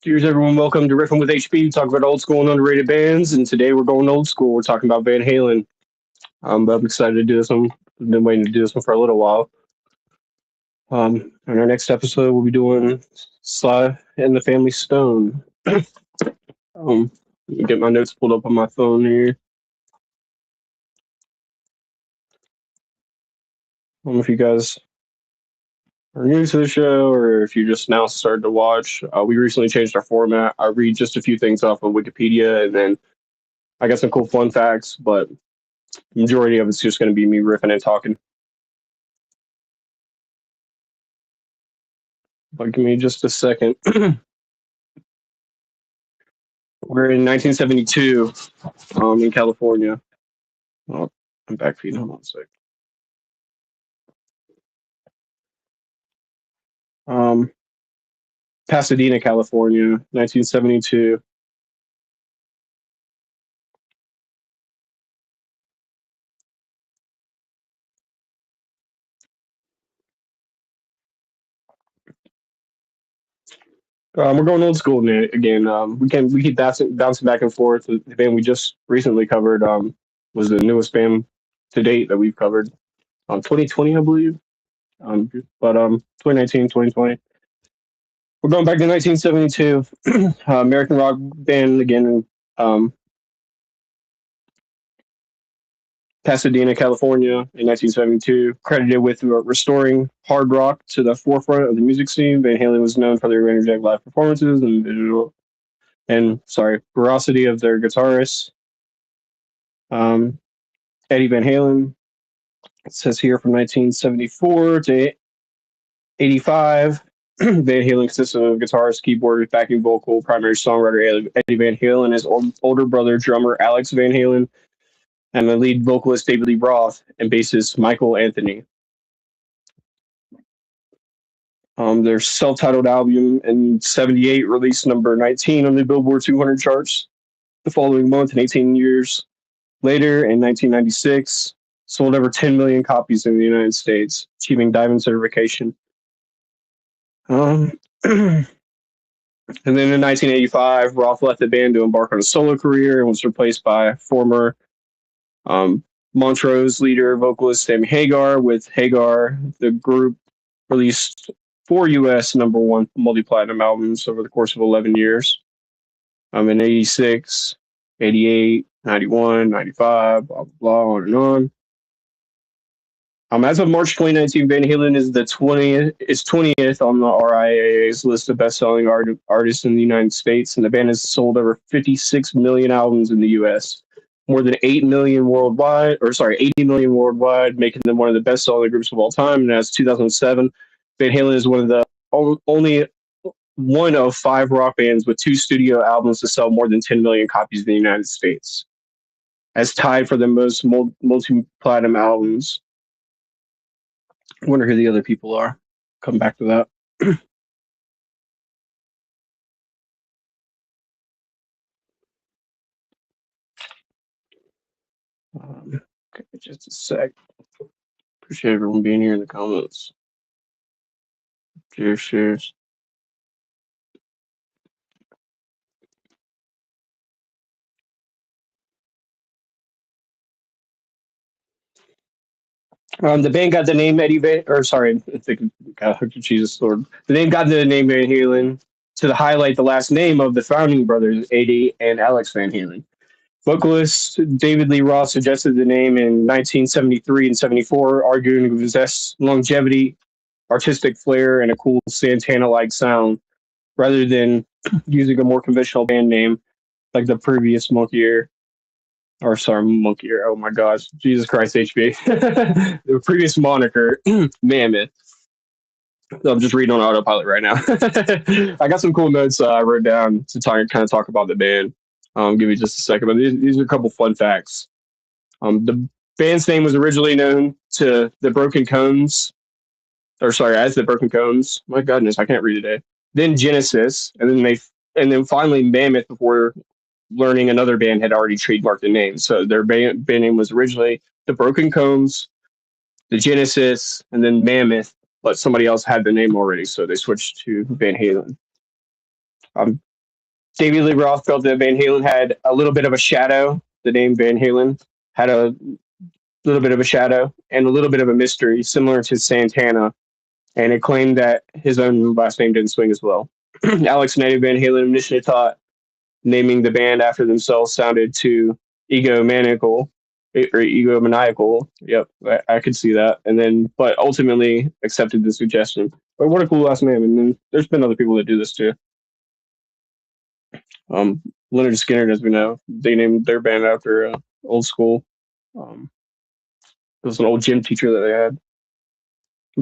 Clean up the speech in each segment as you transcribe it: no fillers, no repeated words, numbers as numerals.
Cheers, everyone. Welcome to Riffin with HP. We talk about old school and underrated bands, and today we're going old school. We're talking about Van Halen. But I'm excited to do this one. I've been waiting to do this one for a little while. In our next episode, we'll be doing Sly and the Family Stone. Let me get my notes pulled up on my phone here. I don't know if you guys are new to the show or if you just now started to watch. We recently changed our format. I read just a few things off of Wikipedia, and then I got some cool fun facts, but the majority of it's just going to be me riffing and talking. But give me just a second. We're in 1972 in California. Oh, I'm back feeding. Hold on a sec. Pasadena, California, 1972. We're going old school again. We keep bouncing back and forth. The band we just recently covered was the newest band to date that we've covered. 2020, I believe. But 2019, 2020. We're going back to 1972. American rock band again. Um, Pasadena, California, in 1972, credited with restoring hard rock to the forefront of the music scene. Van Halen was known for their energetic live performances and ferocity of their guitarists. Um, Eddie Van Halen, it says here from 1974 to 85. Van Halen consisted of guitarist, keyboard, backing vocal, primary songwriter Eddie Van Halen, his older brother, drummer Alex Van Halen, and the lead vocalist David Lee Roth, and bassist Michael Anthony. Their self-titled album in '78 released number 19 on the Billboard 200 charts. The following month, and 18 years later, in 1996, sold over 10 million copies in the United States, achieving diamond certification. Um, and then in 1985, Roth left the band to embark on a solo career and was replaced by former um, Montrose leader vocalist Sammy Hagar. With Hagar, the group released 4 U.S. number one multi-platinum albums over the course of 11 years. In 86, 88, 91, 95, blah, blah, blah, on and on. As of March 2019, Van Halen is 20th on the RIAA's list of best-selling artists in the United States, and the band has sold over 56 million albums in the U.S., more than 8 million worldwide, 80 million worldwide, making them one of the best-selling groups of all time. And as 2007, Van Halen is one of the only one of 5 rock bands with 2 studio albums to sell more than 10 million copies in the United States, as tied for the most multi-platinum albums. I wonder who the other people are. Come back to that. Okay, just a sec. Appreciate everyone being here in the comments. Cheers, cheers. The band got the name Eddie Van, or sorry, I think God, Jesus Lord. The name got the name Van Halen to highlight the last name of the founding brothers, Eddie and Alex Van Halen. Vocalist David Lee Roth suggested the name in 1973 and '74, arguing it possessed longevity, artistic flair, and a cool Santana-like sound, rather than using a more conventional band name like the previous Monkey Ear. Oh my gosh, Jesus Christ, HB. The previous moniker, Mammoth. I'm just reading on autopilot right now. I got some cool notes I wrote down to talk about the band. Give me just a second, but these are a couple fun facts. The band's name was originally known to the Broken Cones, as the Broken Cones. My goodness, I can't read today. Then Genesis, and then finally Mammoth before learning another band had already trademarked the name. So their band name was originally the Broken Cones, the Genesis, and then Mammoth, but somebody else had the name already, so they switched to Van Halen. David Lee Roth felt that Van Halen had a little bit of a shadow. The name Van Halen had a little bit of a shadow and a little bit of a mystery, similar to Santana, and it claimed that his own last name didn't swing as well. Alex and Eddie Van Halen initially thought naming the band after themselves sounded too egomaniacal or egomaniacal. Yep, I could see that. And then, but ultimately accepted the suggestion. But what a cool last name! And then there's been other people that do this too. Leonard Skinner, as we know, they named their band after Old School. It was an old gym teacher that they had.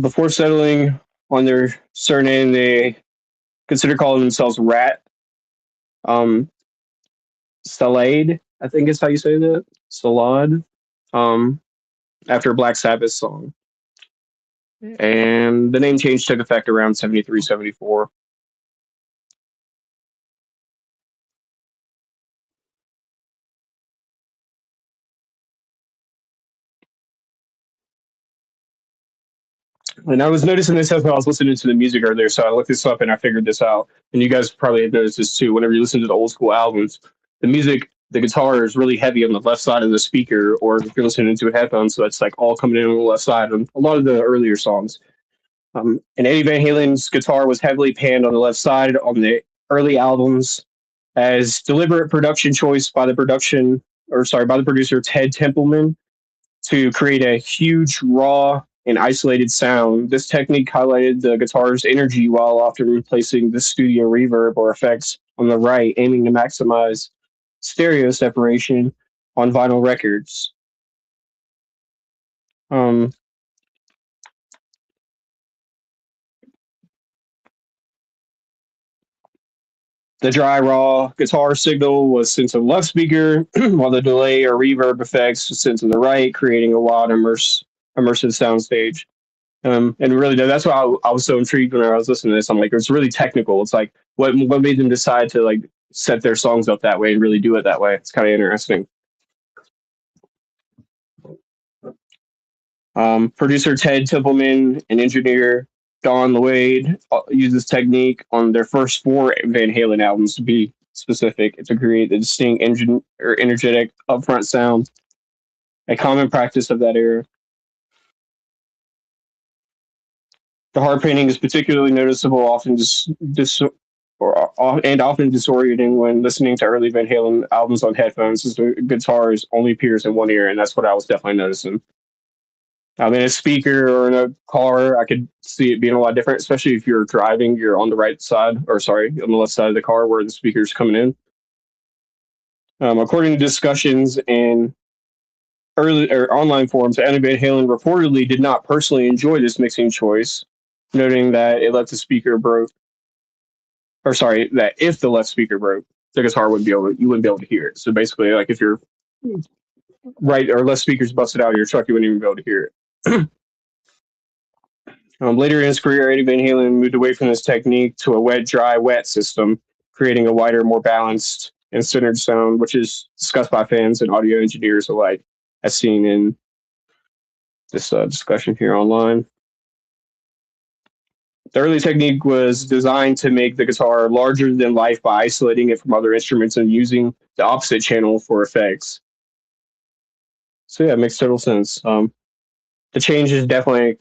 Before settling on their surname, they considered calling themselves Rat. Salade, I think is how you say that. Salad. After a Black Sabbath song. And the name change took effect around 73, 74. And I was noticing this as I was listening to the music earlier, so I looked this up and I figured this out. And you guys probably have noticed this too. Whenever you listen to the old school albums, the music, the guitar is really heavy on the left side of the speaker, or if you're listening to a headphone, so it's like all coming in on the left side on a lot of the earlier songs. And Eddie Van Halen's guitar was heavily panned on the left side on the early albums as deliberate production choice by the producer Ted Templeman to create a huge, raw, and isolated sound. This technique highlighted the guitar's energy while often replacing the studio reverb or effects on the right, aiming to maximize stereo separation on vinyl records. Um, The dry raw guitar signal was sent to the left speaker, while the delay or reverb effects was sent to the right, creating a wild immersive soundstage. And really, that's why I was so intrigued when I was listening to this. I'm like, it's really technical. It's like what made them decide to like set their songs up that way and really do it that way. It's kind of interesting. Producer Ted Templeman and engineer Don Lloyd used this technique on their first four Van Halen albums, to be specific, to create the distinct engine or energetic upfront sound, a common practice of that era. The hard painting is particularly noticeable, and often disorienting when listening to early Van Halen albums on headphones, as the guitars only appears in one ear, and that's what I was definitely noticing. In a speaker or in a car, I could see it being a lot different, especially if you're driving, you're on the right side, or sorry, on the left side of the car where the speaker's coming in. According to discussions in early or online forums, Eddie Van Halen reportedly did not personally enjoy this mixing choice, noting that it left the speaker broke, or sorry, that if the left speaker broke, the guitar you wouldn't be able to hear it. So basically, like if your right or left speaker's busted out of your truck, you wouldn't even be able to hear it. Later in his career, Eddie Van Halen moved away from this technique to a wet, dry, wet system, creating a wider, more balanced and centered sound, which is discussed by fans and audio engineers alike, as seen in this discussion here online. The early technique was designed to make the guitar larger than life by isolating it from other instruments and using the opposite channel for effects. So yeah, it makes total sense. The change is definitely.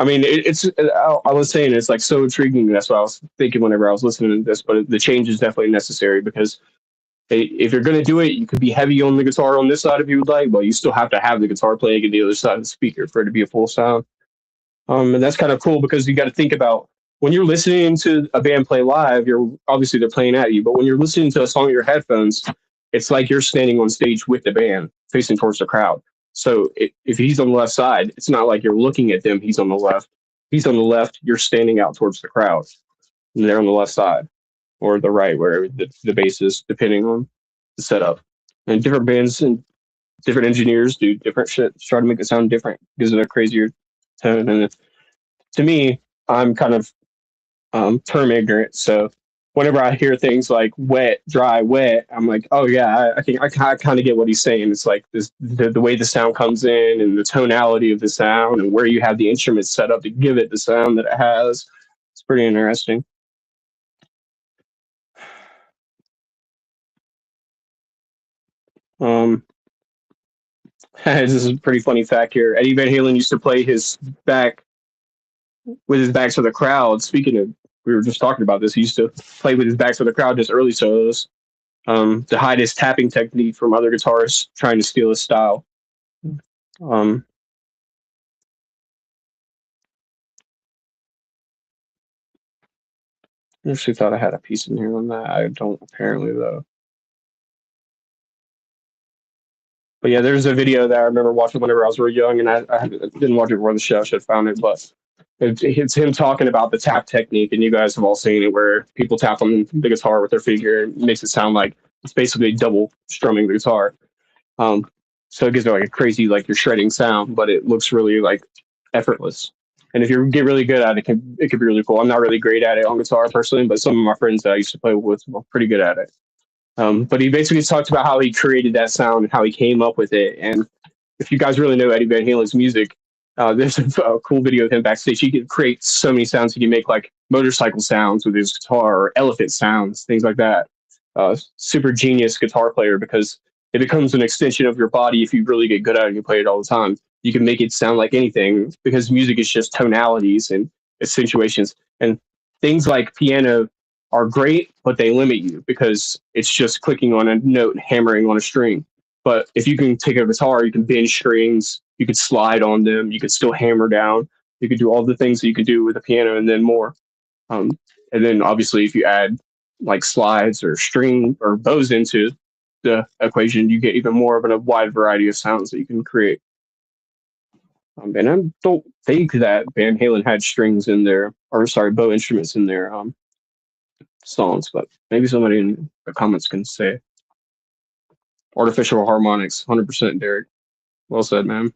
It's. I was saying it's like so intriguing. That's what I was thinking whenever I was listening to this. But the change is definitely necessary because if you're going to do it, you could be heavy on the guitar on this side if you would like, but you still have to have the guitar playing on the other side of the speaker for it to be a full sound. And that's kind of cool because you got to think about when you're listening to a band play live, you're obviously they're playing at you, but when you're listening to a song with your headphones, it's like you're standing on stage with the band facing towards the crowd. So if he's on the left side, it's not like you're looking at them. He's on the left. He's on the left. You're standing out towards the crowd. And they're on the left side or the right, wherever the bass is, depending on the setup. And different bands and different engineers do different shit, try to make it sound different, gives it a crazier tone. And to me, I'm kind of term ignorant, so whenever I hear things like wet, dry, wet, I'm like, oh yeah, I think I kind of get what he's saying. It's like the way the sound comes in and the tonality of the sound and where you have the instrument set up to give it the sound that it has. It's pretty interesting. Um, this is a pretty funny fact here. Eddie Van Halen used to play his back with his back to the crowd. Speaking of, we were just talking about this. He used to play with his back to the crowd, just early solos, to hide his tapping technique from other guitarists trying to steal his style. Um, I actually thought I had a piece in here on that. I don't apparently though. But yeah, there's a video that I remember watching whenever I was really young, and I didn't watch it before the show. I should have found it, but it's him talking about the tap technique, and you guys have all seen it, where people tap on the guitar with their finger and makes it sound like it's basically double strumming the guitar. Um, so it gives it like a crazy, like you're shredding sound, but it looks really like effortless. And if you get really good at it, it could be really cool. I'm not really great at it on guitar personally, but some of my friends that I used to play with were pretty good at it. But he basically talked about how he created that sound and how he came up with it. And if you guys really know Eddie Van Halen's music, there's a cool video of him backstage. He can create so many sounds. He can make like motorcycle sounds with his guitar or elephant sounds, things like that. Super genius guitar player because it becomes an extension of your body if you really get good at it and you play it all the time. You can make it sound like anything because music is just tonalities and accentuations. And things like piano are great, but they limit you because it's just clicking on a note and hammering on a string. But if you can take a guitar, you can bend strings, you could slide on them, you could still hammer down, you could do all the things that you could do with a piano and then more. Um, and then obviously, if you add like slides or string or bows into the equation, you get even more of a wide variety of sounds that you can create. And I don't think that Van Halen had strings in there, or sorry, bow instruments in there. songs, but maybe somebody in the comments can say artificial harmonics. 100%, Derek. Well said, man.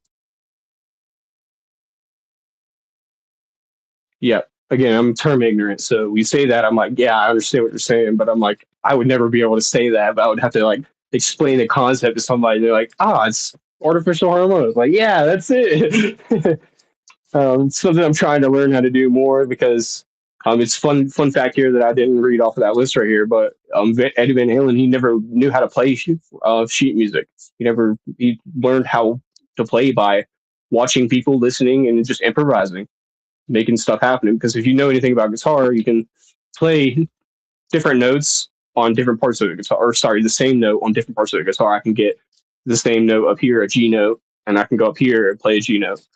Yeah. Again, I'm term ignorant, so we say that I'm like, yeah, I understand what you're saying, but I'm like, I would never be able to say that. But I would have to like explain the concept to somebody. They're like, ah, it's artificial harmonics. Like, yeah, that's it. Something I'm trying to learn how to do more because it's fun fact here that I didn't read off of that list right here. But Eddie Van Halen, he never knew how to play sheet music. He learned how to play by watching people, listening, and just improvising, making stuff happen. Because if you know anything about guitar, you can play different notes on different parts of the guitar, or sorry, the same note on different parts of the guitar. I can get the same note up here, a G note, and I can go up here and play a G note.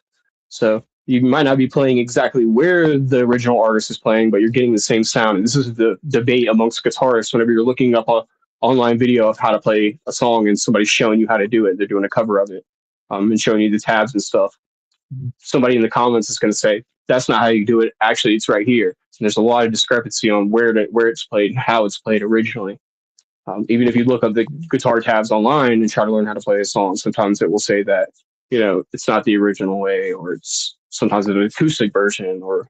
So you might not be playing exactly where the original artist is playing, but you're getting the same sound. And this is the debate amongst guitarists whenever you're looking up a online video of how to play a song and somebody's showing you how to do it. They're doing a cover of it, and showing you the tabs and stuff. Somebody in the comments is going to say, that's not how you do it. Actually, it's right here. And there's a lot of discrepancy on where it's played and how it's played originally. Even if you look up the guitar tabs online and try to learn how to play a song, sometimes it will say that it's not the original way, or it's sometimes an acoustic version or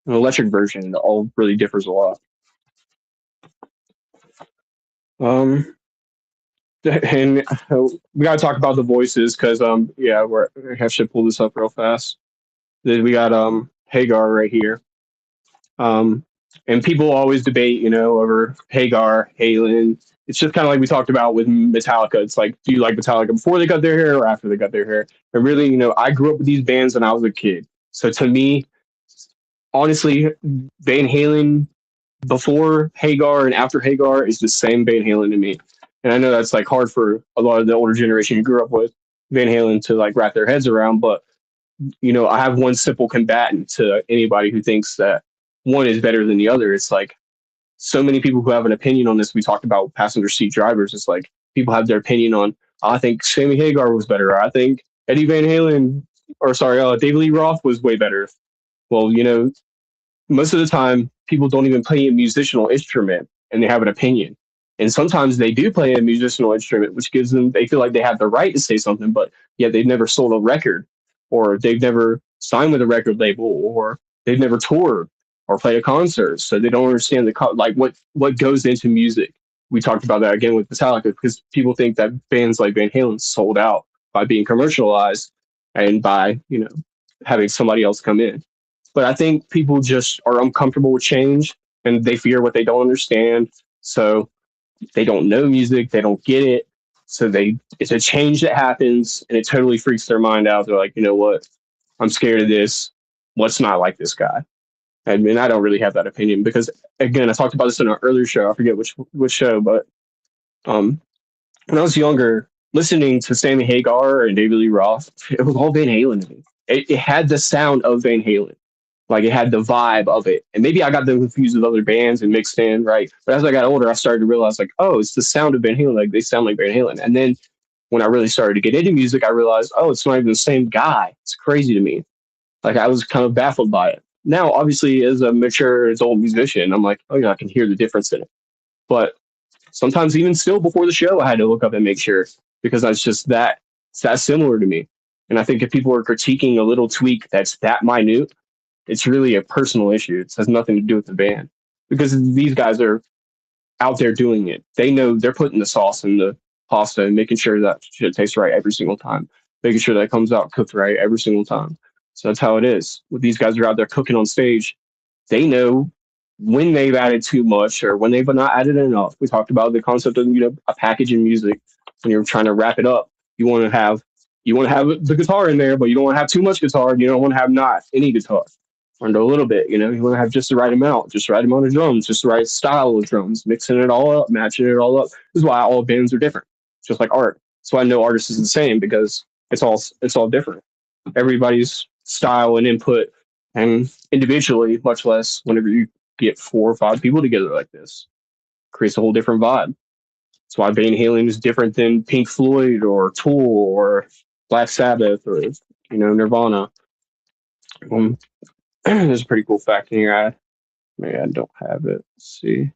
an electric version. It all really differs a lot. Um, and we got to talk about the voices because yeah, I should pull this up real fast. Then we got Hagar right here. Um, and people always debate, over Hagar, Halen. It's just kind of like we talked about with Metallica. It's like, do you like Metallica before they got their hair or after they got their hair? And really, I grew up with these bands when I was a kid. So to me, honestly, Van Halen before Hagar and after Hagar is the same Van Halen to me. And I know that's like hard for a lot of the older generation who grew up with Van Halen to like wrap their heads around. But I have one simple combatant to anybody who thinks that one is better than the other. It's like so many people who have an opinion on this. We talked about passenger seat drivers. It's like people have their opinion on, I think Sammy Hagar was better. Or I think Eddie Van Halen, or sorry, David Lee Roth was way better. Well, most of the time people don't even play a musical instrument and they have an opinion. And sometimes they do play a musical instrument, which gives them, they feel like they have the right to say something, but yet they've never sold a record, or they've never signed with a record label, or they've never toured or played a concert. So they don't understand like what goes into music. We talked about that again with Metallica because people think that bands like Van Halen sold out by being commercialized and by, having somebody else come in. But I think people just are uncomfortable with change and they fear what they don't understand. So they don't know music, they don't get it. So it's a change that happens and it totally freaks their mind out. They're like, you know what? I'm scared of this. Let's not like this guy. I mean, I don't really have that opinion because again, I talked about this in an earlier show. I forget which show, but um, when I was younger, listening to Sammy Hagar and David Lee Roth, it was all Van Halen to me. It had the sound of Van Halen. Like it had the vibe of it. And maybe I got them confused with other bands and mixed in, right? But as I got older, I started to realize like, oh, it's the sound of Van Halen. Like they sound like Van Halen. And then when I really started to get into music, I realized, oh, it's not even the same guy. It's crazy to me. Like I was kind of baffled by it. Now, obviously, as a mature adult musician, I'm like, oh yeah, I can hear the difference in it. But sometimes even still before the show, I had to look up and make sure because that's just it's that similar to me. And I think if people are critiquing a little tweak that's that minute, it's really a personal issue. It has nothing to do with the band because these guys are out there doing it. They know they're putting the sauce in the pasta and making sure that shit tastes right every single time, making sure that it comes out cooked right every single time. So that's how it is. When these guys are out there cooking on stage, they know when they've added too much or when they've not added enough. We talked about the concept of a package in music. When you're trying to wrap it up, you want to have the guitar in there, but you don't want to have too much guitar. You don't want to have not any guitar under a little bit. You want to have just the right amount, just the right amount of drums, just the right style of drums, mixing it all up, matching it all up. This is why all bands are different, just like art. That's why no artist is the same because it's all different. Everybody's style and input, and individually, much less whenever you get 4 or 5 people together like this, creates a whole different vibe. That's why Van Halen is different than Pink Floyd or Tool or Black Sabbath or Nirvana. Um, there's a pretty cool fact in here. Maybe I don't have it. Let's see.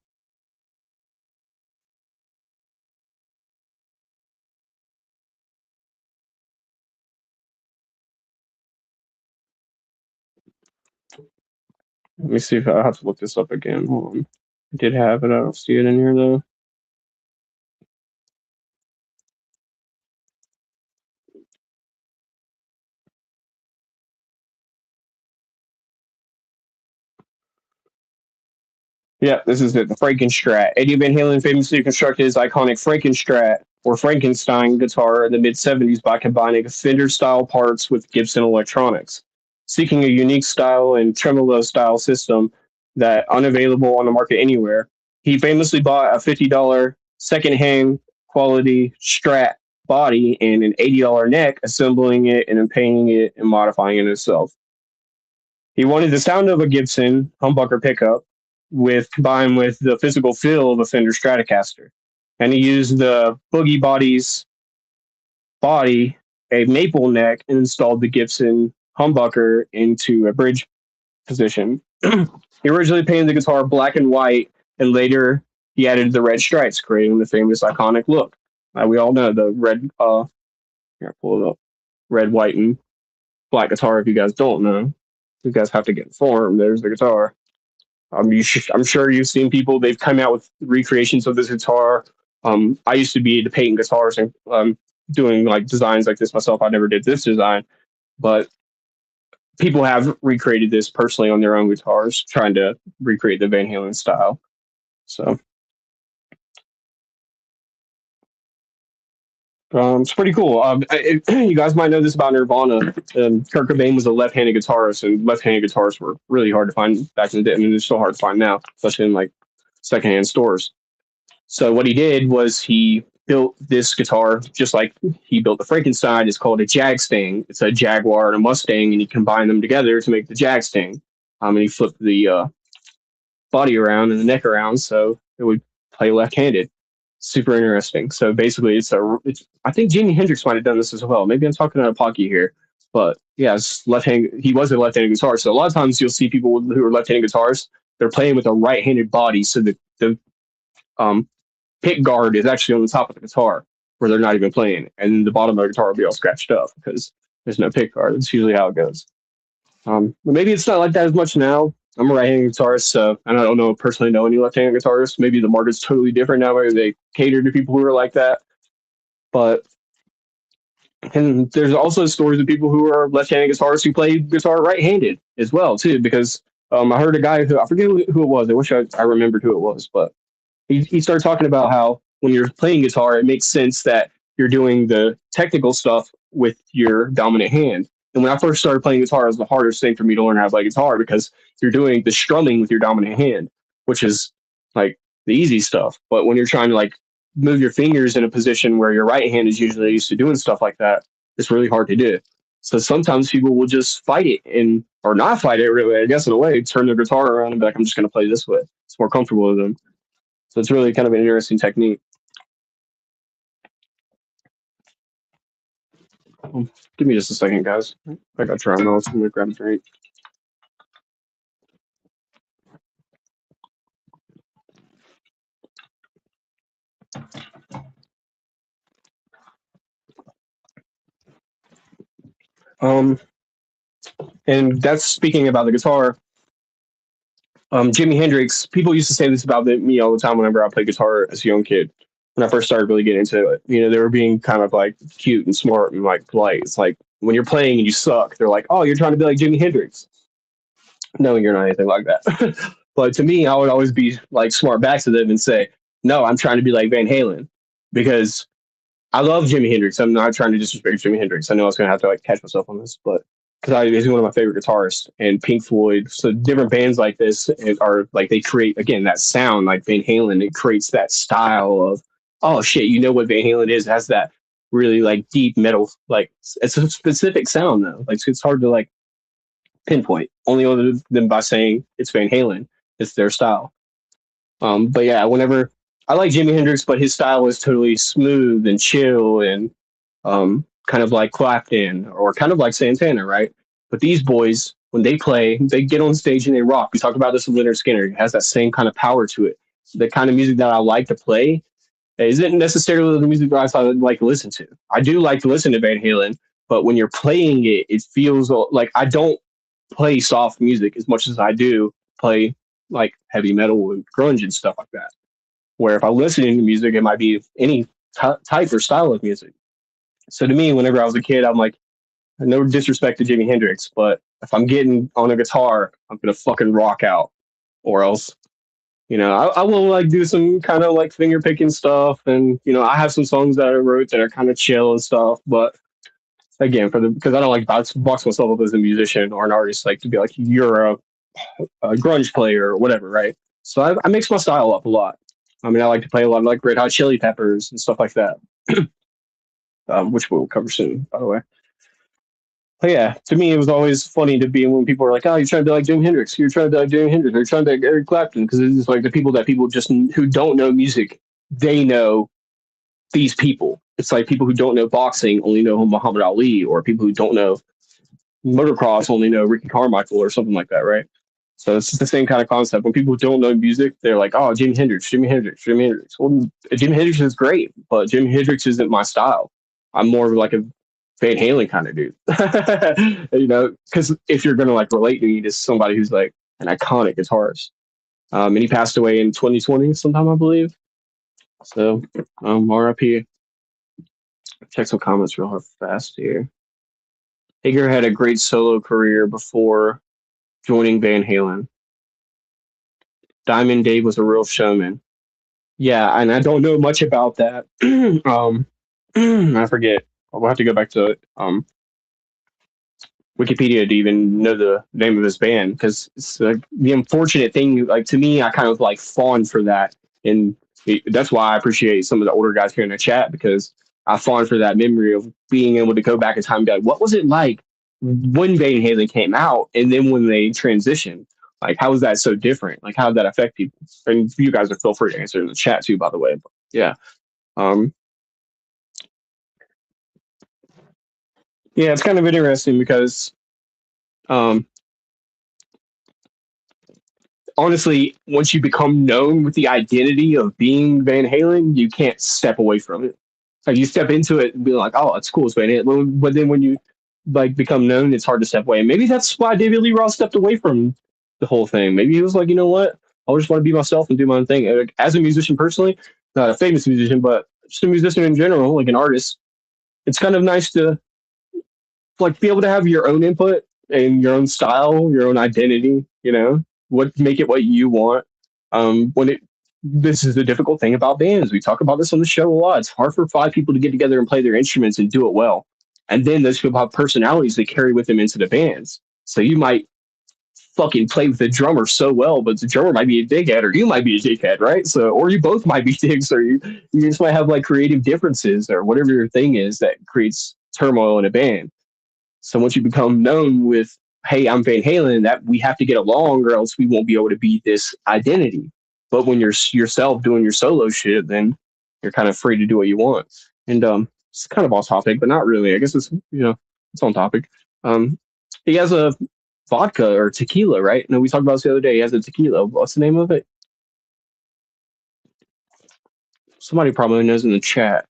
Let me see if I have to look this up again. Hold on. I did have it. I don't see it in here though. Yeah, this is it. The Frankenstrat. Eddie Van Halen famously constructed his iconic Frankenstrat or Frankenstein guitar in the mid '70s by combining Fender style parts with Gibson electronics, seeking a unique style and tremolo style system that unavailable on the market anywhere. He famously bought a $50 secondhand quality Strat body and an $80 neck, assembling it and then painting it and modifying it himself. He wanted the sound of a Gibson humbucker pickup with combined with the physical feel of a Fender Stratocaster. And he used the Boogie Body's body, a maple neck, and installed the Gibson humbucker into a bridge position. He originally painted the guitar black and white, and later he added the red stripes, creating the famous iconic look. We all know the red, here, pull it up, red, white, and black guitar. If you guys don't know, you guys have to get informed. There's the guitar. I'm sure you've seen people. They've come out with recreations of this guitar. I used to be into painting guitars and doing like designs like this myself. I never did this design, but people have recreated this personally on their own guitars, trying to recreate the Van Halen style. So it's pretty cool. You guys might know this about Nirvana. Kurt Cobain was a left-handed guitarist, and left-handed guitars were really hard to find back in the day. I mean, they're still hard to find now, especially in like secondhand stores. So what he did was he built this guitar just like he built the Frankenstein. It's called a Jag Stang. It's a Jaguar and a Mustang, and he combined them together to make the Jag Stang. And he flipped the body around and the neck around so it would play left-handed. Super interesting. So basically, I think Jimi Hendrix might have done this as well. Maybe I'm talking out of pocket here, but yeah, it's left-handed. He was a left-handed guitarist. So a lot of times you'll see people who are left-handed guitarists. They're playing with a right-handed body, so the um, pick guard is actually on the top of the guitar where they're not even playing, and the bottom of the guitar will be all scratched up because there's no pick guard. That's usually how it goes. But maybe it's not like that as much now. I'm a right-handed guitarist, so and I don't know personally know any left-handed guitarists. Maybe the market's totally different now, where they cater to people who are like that. But and there's also stories of people who are left-handed guitarists who play guitar right-handed as well too. Because I heard a guy who I forget who it was. I wish I remembered who it was, but he started talking about how when you're playing guitar, it makes sense that you're doing the technical stuff with your dominant hand. And when I first started playing guitar, it was the hardest thing for me to learn how to play guitar because you're doing the strumming with your dominant hand, which is like the easy stuff. But when you're trying to like move your fingers in a position where your right hand is usually used to doing stuff like that, it's really hard to do. So sometimes people will just fight it and or not fight it really, I guess in a way, turn their guitar around and be like, I'm just gonna play this way. It's more comfortable with them. So it's really kind of an interesting technique. Give me just a second, guys. I got dry mouth. I'm gonna grab a drink. Um, and that's speaking about the guitar. Jimi Hendrix. People used to say this about me all the time whenever I played guitar as a young kid. When I first started really getting into it, they were being kind of like cute and smart and like polite. It's like when you're playing and you suck, they're like, "Oh, you're trying to be like Jimi Hendrix." No, you're not anything like that. But to me, I would always be like smart back to them and say, "No, I'm trying to be like Van Halen," because I love Jimi Hendrix. I'm not trying to disrespect Jimi Hendrix. I know I was gonna have to like catch myself on this, but because he's one of my favorite guitarists, and Pink Floyd. So different bands like this are like they create again that sound like Van Halen. It creates that style of oh shit, you know what Van Halen is? It has that really like deep metal like it's a specific sound though. Like it's hard to like pinpoint only other than by saying it's Van Halen. It's their style. But yeah, whenever I like Jimi Hendrix, but his style is totally smooth and chill and kind of like Clapton or kind of like Santana, right? But these boys, when they play, they get on stage and they rock. We talked about this with Leonard Skinner. It has that same kind of power to it. The kind of music that I like to play isn't necessarily the music that I like to listen to. I do like to listen to Van Halen, but when you're playing it, it feels like I don't play soft music as much as I do play like heavy metal and grunge and stuff like that. Where if I'm listening to music, it might be any type or style of music. So to me, whenever I was a kid, I'm like, no disrespect to Jimi Hendrix, but if I'm getting on a guitar, I'm gonna fucking rock out, or else, I will like do some kind of like finger picking stuff, and I have some songs that I wrote that are kind of chill and stuff. But again, because I don't like box myself up as a musician or an artist, like to be like you're a grunge player or whatever, right? So I mix my style up a lot. I mean, I like to play a lot of like Red Hot Chili Peppers and stuff like that, which we'll cover soon, by the way. But yeah, to me, it was always funny to be when people are like, "Oh, you're trying to be like Jimi Hendrix. You're trying to be like Jimi Hendrix. You're trying to be like Eric Clapton." Because it's like the people that people just who don't know music, they know these people. It's like people who don't know boxing only know Muhammad Ali, or people who don't know motocross only know Ricky Carmichael or something like that, right? So it's the same kind of concept. When people don't know music, they're like, "Oh, Jimi Hendrix, Jimi Hendrix, Jimi Hendrix." Well, Jimi Hendrix is great, but Jimi Hendrix isn't my style. I'm more of like a Van Halen kind of dude, because if you're gonna like relate to me to somebody who's like an iconic guitarist, and he passed away in 2020 sometime, I believe. So, RIP. Check some comments real fast here. Hager had a great solo career before joining Van Halen. Diamond Dave was a real showman. Yeah, and I don't know much about that. I forget. We'll have to go back to Wikipedia to even know the name of his band, because it's like the unfortunate thing. Like to me, I kind of like fawn for that, and that's why I appreciate some of the older guys here in the chat, because I fawn for that memory of being able to go back in time and be like, what was it like when Van Halen came out, and then when they transitioned? Like, how was that so different? Like, how did that affect people? And you guys are feel free to answer in the chat too, by the way. But yeah, um, yeah, it's kind of interesting because um, honestly, once you become known with the identity of being Van Halen, you can't step away from it. Like you step into it and be like, "Oh, it's cool, it's Van Halen." But then when you like become known, it's hard to step away. And maybe that's why David Lee Roth stepped away from the whole thing. Maybe he was like, you know what? I just want to be myself and do my own thing. Like, as a musician personally, not a famous musician, but just a musician in general, like an artist, it's kind of nice to like be able to have your own input and your own style, your own identity, what make it what you want. When it This is the difficult thing about bands. We talk about this on the show a lot. It's hard for five people to get together and play their instruments and do it well. And then those people have personalities they carry with them into the bands. So you might fucking play with the drummer so well, but the drummer might be a dickhead, or you might be a dickhead, right? So, or you both might be dicks, or you just might have like creative differences, or whatever your thing is that creates turmoil in a band. So once you become known with, hey, I'm Van Halen, that we have to get along or else we won't be able to be this identity. But when you're yourself doing your solo shit, then you're kind of free to do what you want. And it's kind of off topic, but not really. I guess it's on topic. He has a vodka or tequila, right? No, we talked about this the other day. He has a tequila. What's the name of it? Somebody probably knows in the chat.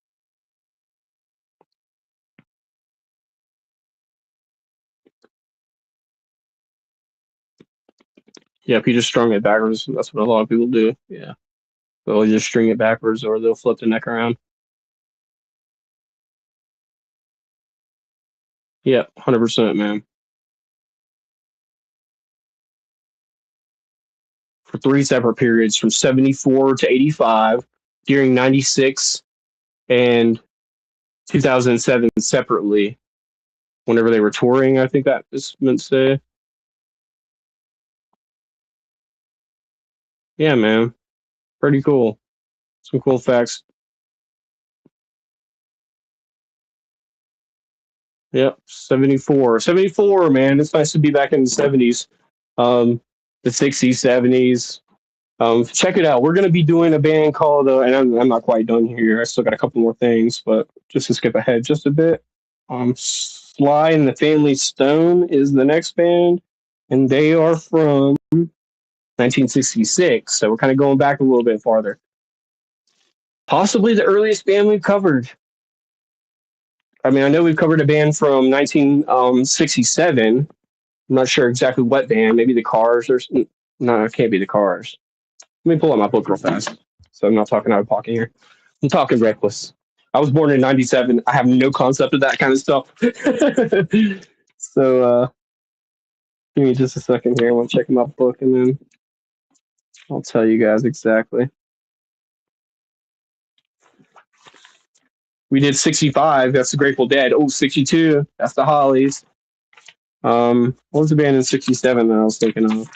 Yeah, he just strung it backwards. That's what a lot of people do. Yeah. They'll just string it backwards or they'll flip the neck around. Yeah, 100%, man. For three separate periods from 74 to 85, during 96 and 2007 separately, whenever they were touring, I think that is meant to say. Yeah, man. Pretty cool. Some cool facts. Yep, 74. 74, man. It's nice to be back in the 70s, the 60s, 70s. Check it out. We're going to be doing a band called, and I'm not quite done here. I still got a couple more things, but just to skip ahead just a bit. Sly and the Family Stone is the next band, and they are from 1966. So we're kind of going back a little bit farther. Possibly the earliest band we've covered. I mean, I know we've covered a band from 1967. I'm not sure exactly what band. Maybe the Cars or No, it can't be the Cars. Let me pull out my book real fast. So I'm not talking out of pocket here. I'm talking reckless. I was born in '97. I have no concept of that kind of stuff. So give me just a second here. I want to check my book and then I'll tell you guys exactly. We did 65. That's the Grateful Dead. Oh, 62. That's the Hollies. What was the band in '67 that I was thinking of?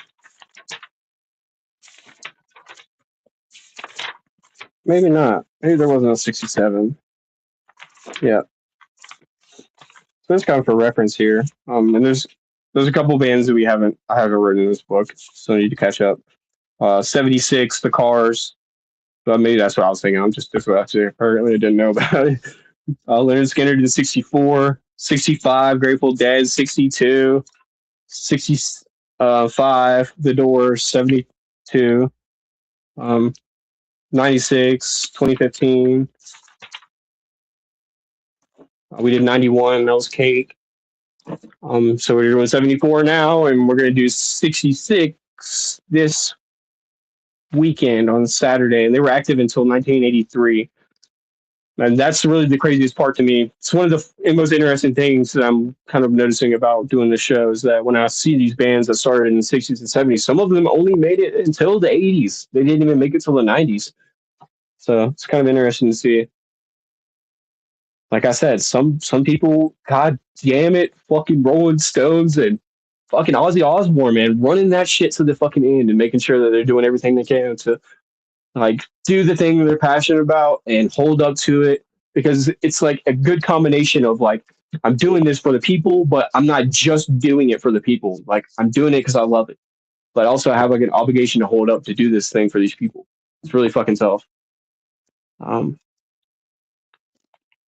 Maybe not. Maybe there wasn't a '67. Yeah. So that's kind of for reference here. And there's a couple bands that I haven't written in this book, so I need to catch up. 76, The Cars. But maybe that's what I was thinking. I'm just this what I apparently didn't know about it. Leonard Skinner did 64, 65, Grateful Dead 62, 65, The Doors 72, 96, 2015. We did 91. That was Cake. So we're doing 74 now, and we're gonna do 66 this weekend on Saturday, and they were active until 1983. And that's really the craziest part to me. It's one of the most interesting things that I'm kind of noticing about doing the show is that when I see these bands that started in the 60s and 70s, some of them only made it until the 80s. They didn't even make it till the 90s. So it's kind of interesting to see. Like I said, some people, god damn it, fucking Rolling Stones and fucking Ozzy Osbourne, man, running that shit to the fucking end and making sure that they're doing everything they can to like do the thing they're passionate about and hold up to it because it's like a good combination of like I'm doing this for the people, but I'm not just doing it for the people. Like I'm doing it because I love it, but also I have like an obligation to hold up to do this thing for these people. It's really fucking tough. Um,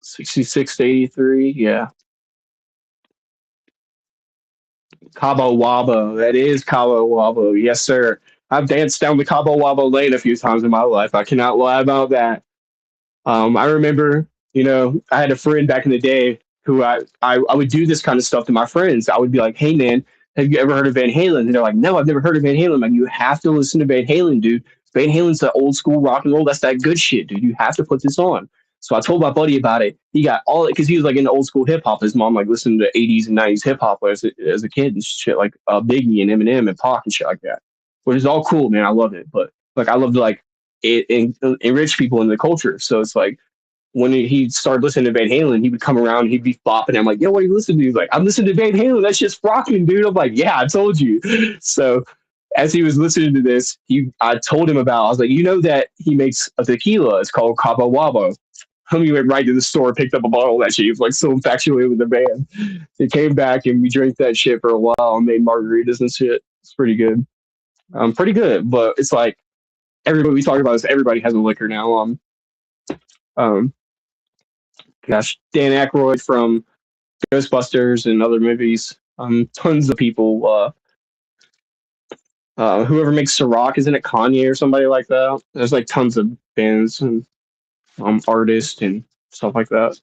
66 to 83, yeah. Cabo Wabo, that is Cabo Wabo, yes sir. I've danced down the Cabo Wabo lane a few times in my life. I cannot lie about that. I remember, I had a friend back in the day who I would do this kind of stuff to my friends. I would be like, hey, man, have you ever heard of Van Halen? And they're like, no, I've never heard of Van Halen. I'm like, you have to listen to Van Halen, dude. Van Halen's the old school rock and roll. That's that good shit, dude. You have to put this on. So I told my buddy about it. He got all it because he was like into old school hip hop. His mom like listened to '80s and '90s hip hop as a kid and shit like Biggie and Eminem and Pac and shit like that, which is all cool, man. I love it, but like I love to like enrich people in the culture. So it's like when he started listening to Van Halen, he would come around, he'd be bopping. I'm like, yo, what are you listening to? He's like, I'm listening to Van Halen. That's just rocking, dude. I'm like, yeah, I told you. So as he was listening to this, I told him about, I was like, you know that he makes a tequila. It's called Cabo Wabo. Homie went right to the store, picked up a bottle of that shit. He was like so infatuated with the band. He came back and we drank that shit for a while and made margaritas and shit. It's pretty good. Pretty good, but it's like everybody we talk about is everybody has a liquor now. Um, gosh, Dan Aykroyd from Ghostbusters and other movies. Tons of people. Whoever makes Ciroc, isn't it Kanye or somebody like that? There's like tons of bands and artists and stuff like that.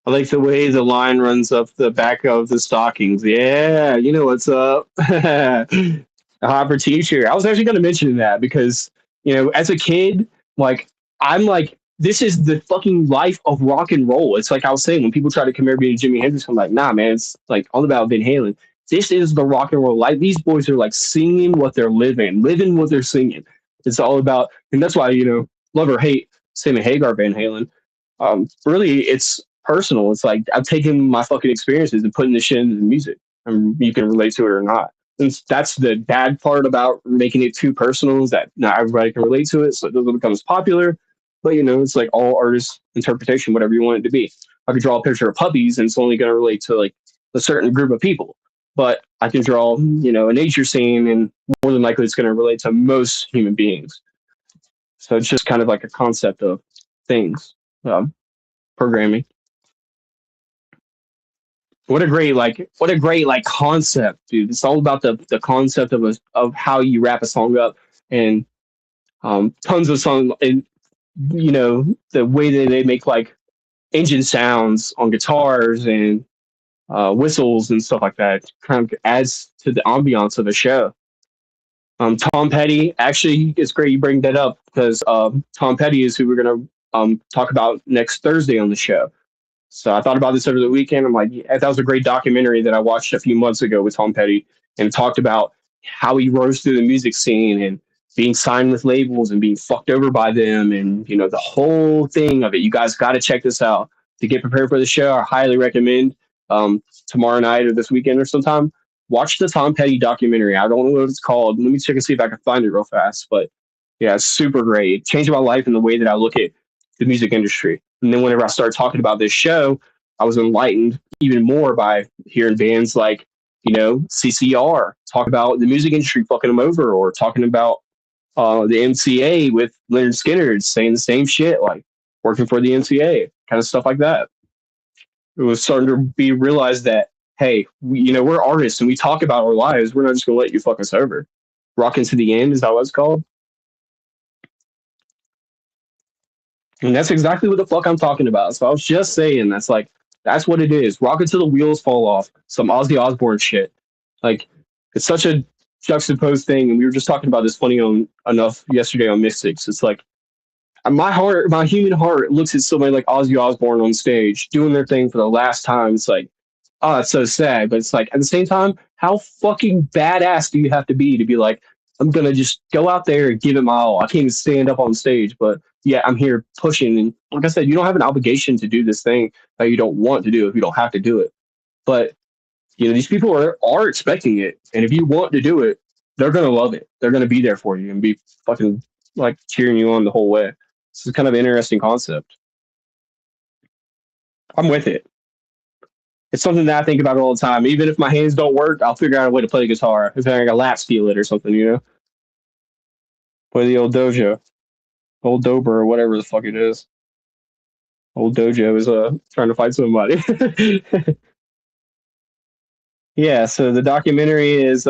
I like the way the line runs up the back of the stockings. Yeah, you know what's up. A Hopper t-shirt. I was actually going to mention that because, as a kid, like, I'm like, this is the fucking life of rock and roll. It's like I was saying, when people try to compare me to Jimi Hendrix, I'm like, nah, man, it's like all about Van Halen. This is the rock and roll life. These boys are like singing what they're living what they're singing. It's all about, and that's why, love or hate, Sammy Hagar Van Halen. Really, it's personal. It's like I'm taking my fucking experiences and putting this shit into the music, and you can relate to it or not. And that's the bad part about making it too personal is that not everybody can relate to it, so it doesn't become as popular. But it's like all artists' interpretation, whatever you want it to be. I could draw a picture of puppies, and it's only going to relate to like a certain group of people. But I can draw, a nature scene, and more than likely, it's going to relate to most human beings. So it's just kind of like a concept of things, programming. What a great concept, dude. It's all about the concept of how you wrap a song up and tons of songs and the way that they make like engine sounds on guitars and whistles and stuff like that kind of adds to the ambiance of the show. Tom Petty. Actually, it's great you bring that up because Tom Petty is who we're gonna talk about next Thursday on the show. So I thought about this over the weekend. I'm like, yeah, that was a great documentary that I watched a few months ago with Tom Petty, and it talked about how he rose through the music scene and being signed with labels and being fucked over by them, and the whole thing of it. You guys got to check this out to get prepared for the show. I highly recommend tomorrow night or this weekend or sometime. Watch the Tom Petty documentary. I don't know what it's called. Let me check and see if I can find it real fast. But yeah, it's super great. It changed my life in the way that I look at the music industry. And then whenever I started talking about this show, I was enlightened even more by hearing bands like, CCR talk about the music industry fucking them over, or talking about the MCA with Leonard Skinner saying the same shit, like working for the MCA, kind of stuff like that. It was starting to be realized that, hey, we're artists and we talk about our lives. We're not just going to let you fuck us over. Rocking to the end, is that what it's called? And that's exactly what the fuck I'm talking about. So I was just saying that's what it is. Rock until the wheels fall off. Some Ozzy Osbourne shit. Like it's such a juxtaposed thing, and we were just talking about this funny on enough yesterday on Mystics. It's like my human heart looks at somebody like Ozzy Osbourne on stage doing their thing for the last time. It's like, oh, it's so sad. But it's like at the same time, how fucking badass do you have to be like, I'm gonna just go out there and give it my all. I can't even stand up on stage, but yeah, I'm here pushing. And like I said, you don't have an obligation to do this thing that you don't want to do if you don't have to do it. But these people are expecting it, and if you want to do it, they're gonna love it. They're gonna be there for you and be fucking like cheering you on the whole way. This is kind of an interesting concept. I'm with it. It's something that I think about all the time. Even if my hands don't work, I'll figure out a way to play the guitar. If I got lap steel it or something, play the old dojo, old dober or whatever the fuck it is. Old dojo is trying to fight somebody. Yeah. So the documentary is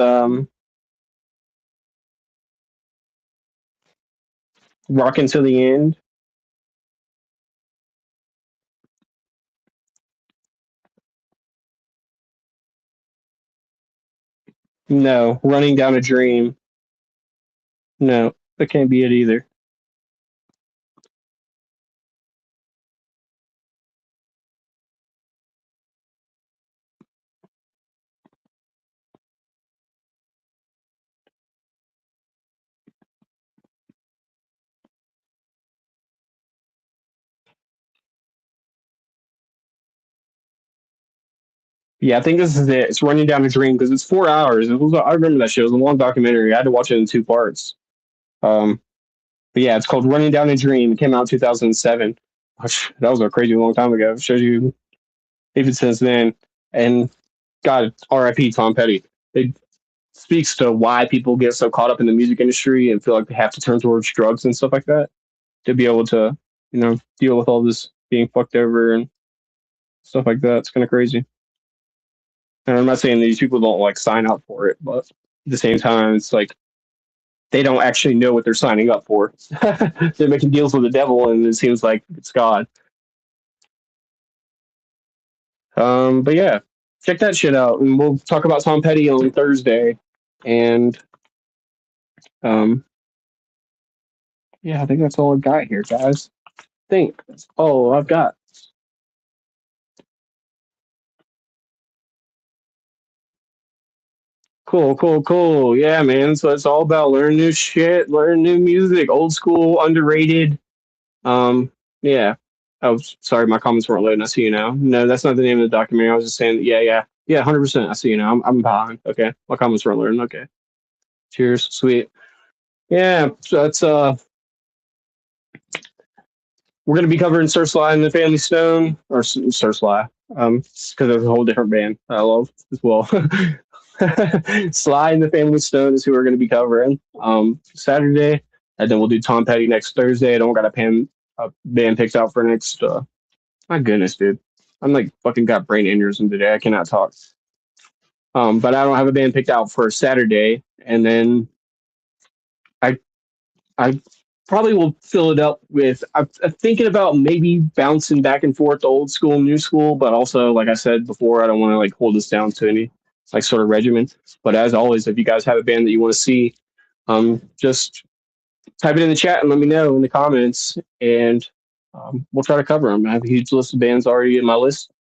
rocking to the end. No, running down a dream. No, that can't be it either. Yeah, I think this is it. It's running down a dream because it's 4 hours. I remember that shit. It was a long documentary. I had to watch it in two parts. Um, but yeah, it's called Running Down a Dream. It came out in 2007. That was a crazy long time ago. It shows you even since then. And God, R.I.P. Tom Petty. It speaks to why people get so caught up in the music industry and feel like they have to turn towards drugs and stuff like that to be able to, deal with all this being fucked over and stuff like that. It's kind of crazy. And I'm not saying these people don't like sign up for it, but at the same time, it's like they don't actually know what they're signing up for. They're making deals with the devil, and it seems like it's God. But yeah, check that shit out, and we'll talk about Tom Petty on Thursday. And um, yeah, I think that's all I've got here, guys. I think that's all I've got. Cool, cool, cool. Yeah, man. So it's all about learning new shit, learning new music, old school, underrated. Yeah. Oh, sorry, my comments weren't loading. I see you now. No, that's not the name of the documentary. I was just saying, yeah, yeah, yeah, 100%. I see you now. I'm behind. Okay, my comments weren't loading. Okay, cheers, sweet. Yeah, so that's we're gonna be covering Sir Sly and the Family Stone, or Sir Sly, because there's a whole different band I love as well. Sly and the Family Stone is who we're gonna be covering Saturday, and then we'll do Tom Petty next Thursday. I don't got a band picked out for next. My goodness, dude, I'm like fucking got brain aneurysm today. I cannot talk. But I don't have a band picked out for Saturday, and then I I probably will fill it up with. I'm thinking about maybe bouncing back and forth to old school, new school, but also, like I said before, I don't want to like hold this down to any like sort of regimen. But as always, if you guys have a band that you want to see, Just type it in the chat and let me know in the comments, and we'll try to cover them. I have a huge list of bands already in my list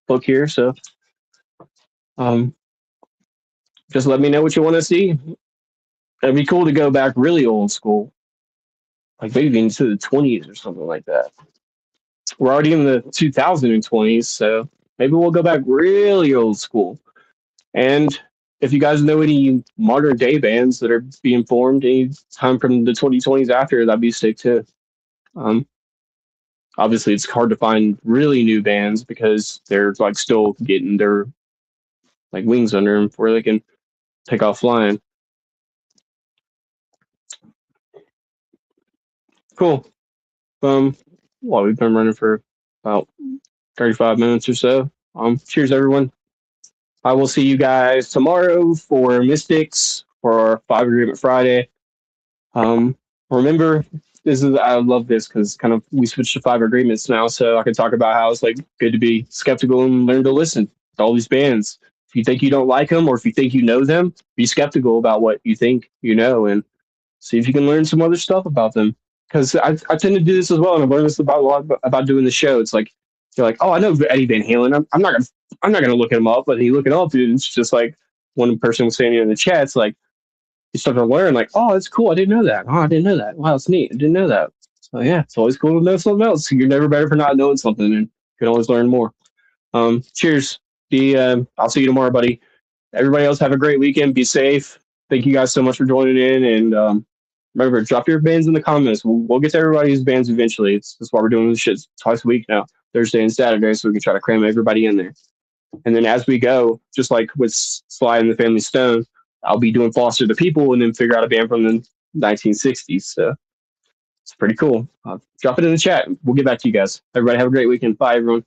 book here, so um, just let me know what you want to see. It'd be cool to go back really old school, like maybe into the 20s or something like that. We're already in the 2020s, so maybe we'll go back really old school. And if you guys know any modern day bands that are being formed any time from the 2020s after, that'd be sick too. Um, Obviously, it's hard to find really new bands because they're like still getting their like wings under them before they can take off flying. Cool. Well, we've been running for about 35 minutes or so. Cheers, everyone. I will see you guys tomorrow for Mystics for our Five Agreement Friday. Um, Remember, this is I love this because kind of we switched to five agreements now, so I can talk about how it's like good to be skeptical and learn to listen to all these bands. If you think you don't like them, or if you think you know them, be skeptical about what you think you know, and see if you can learn some other stuff about them. Because I tend to do this as well, and I've learned this about a lot about doing the show. It's like you're like, oh, I know Eddie Van Halen. I'm not gonna look him up, but you look it up, dude. It's just like one person was saying in the chat. It's like you start to learn, like, oh, that's cool. I didn't know that. Oh, I didn't know that. Wow, it's neat. I didn't know that. So yeah, it's always cool to know something else. You're never better for not knowing something, and you can always learn more. Cheers. I'll see you tomorrow, buddy. Everybody else have a great weekend. Be safe. Thank you guys so much for joining in, and remember, drop your bands in the comments. We'll get to everybody's bands eventually. That's why we're doing this shit twice a week now, Thursday and Saturday, so we can try to cram everybody in there. And then as we go, just like with Sly and the Family Stone, I'll be doing Foster the People and then figure out a band from the 1960s. So it's pretty cool. Drop it in the chat. We'll get back to you guys. Everybody have a great weekend. Bye, everyone.